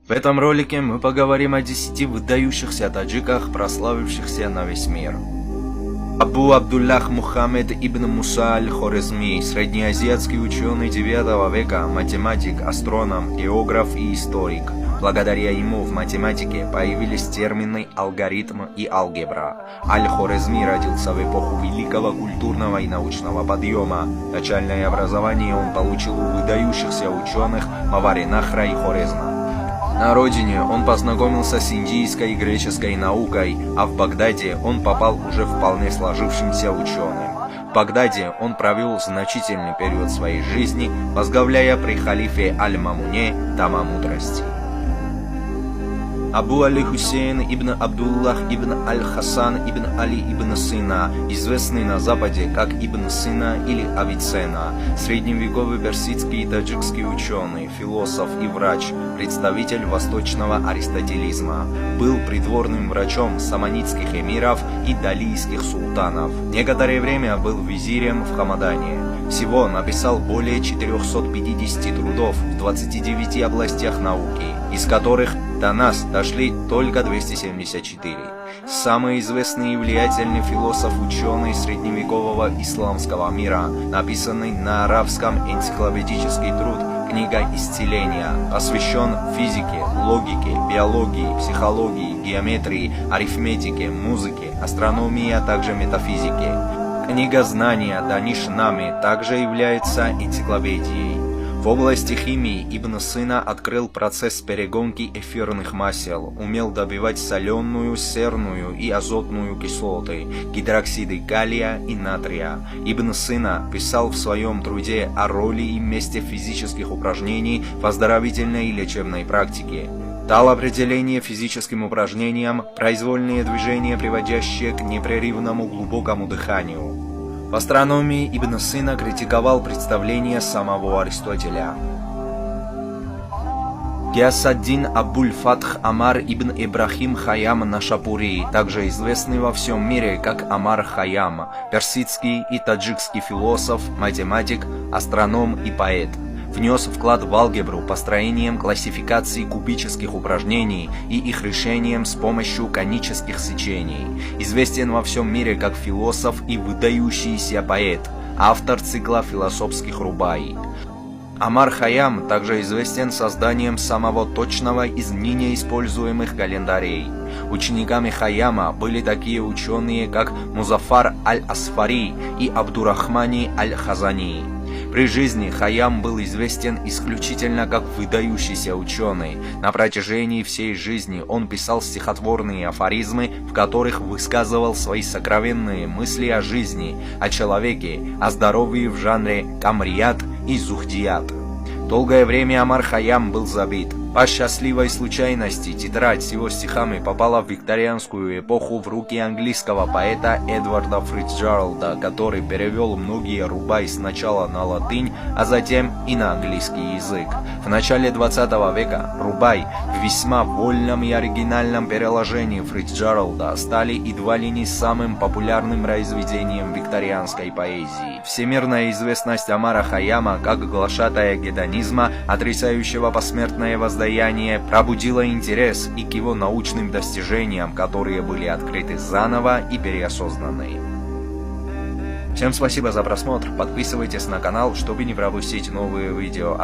В этом ролике мы поговорим о 10 выдающихся таджиках, прославившихся на весь мир. Абу Абдуллах Мухаммед ибн Муса аль-Хорезми, среднеазиатский ученый 9 века, математик, астроном, географ и историк. Благодаря ему в математике появились термины алгоритм и алгебра. Аль-Хорезми родился в эпоху великого культурного и научного подъема. Начальное образование он получил у выдающихся ученых Мавареннахра и Хорезма. На родине он познакомился с индийской и греческой наукой, а в Багдаде он попал уже вполне сложившимся ученым. В Багдаде он провел значительный период своей жизни, возглавляя при халифе Аль-Мамуне дома мудрости. Абу Али Хусейн ибн Абдуллах ибн Аль-Хасан ибн Али ибн Сина, известный на Западе как Ибн Сина или Авиценна, средневековый персидский и таджикский ученый, философ и врач, представитель восточного аристотелизма. Был придворным врачом саманидских эмиров и далийских султанов. Некоторое время был визирем в Хамадане. Всего написал более 450 трудов в 29 областях науки, из которых до нас дошли только 274. Самый известный и влиятельный философ-ученый средневекового исламского мира, написанный на арабском энциклопедический труд «Книга исцеления», посвящен физике, логике, биологии, психологии, геометрии, арифметике, музыке, астрономии, а также метафизике. Книга знания Даниш-Наме также является энциклопедией. В области химии Ибн Сина открыл процесс перегонки эфирных масел, умел добивать соленую, серную и азотную кислоты, гидроксиды калия и натрия. Ибн Сина писал в своем труде о роли и месте физических упражнений в оздоровительной и лечебной практике. Дал определение физическим упражнениям произвольные движения, приводящие к непрерывному глубокому дыханию. В астрономии Ибн Сина критиковал представления самого Аристотеля. Гиасаддин Абуль-Фатх Амар ибн Ибрахим Хайям Нашапури, также известный во всем мире как Амар Хайям, персидский и таджикский философ, математик, астроном и поэт. Внес вклад в алгебру построением классификации кубических упражнений и их решением с помощью конических сечений. Известен во всем мире как философ и выдающийся поэт, автор цикла философских рубаи. Амар Хайям также известен созданием самого точного из ныне используемых календарей. Учениками Хайяма были такие ученые, как Музаффар аль-Асфари и Абдурахмани аль-Хазани. При жизни Хайям был известен исключительно как выдающийся ученый. На протяжении всей жизни он писал стихотворные афоризмы, в которых высказывал свои сокровенные мысли о жизни, о человеке, о здоровье в жанре камрият и зухдият. Долгое время Амар Хайям был забит. По счастливой случайности тетрадь с его стихами попала в викторианскую эпоху в руки английского поэта Эдварда Фицджеральда, который перевел многие рубаи сначала на латынь, а затем и на английский язык. В начале 20 века рубай в весьма вольном и оригинальном переложении Фицджеральда стали едва ли не самым популярным произведением викторианской поэзии. Всемирная известность Амара Хайяма как глашатая гедонизма, отрицающего посмертное воздаяние, пробудило интерес и к его научным достижениям, которые были открыты заново и переосознаны. Всем спасибо за просмотр, подписывайтесь на канал, чтобы не пропустить новые видео.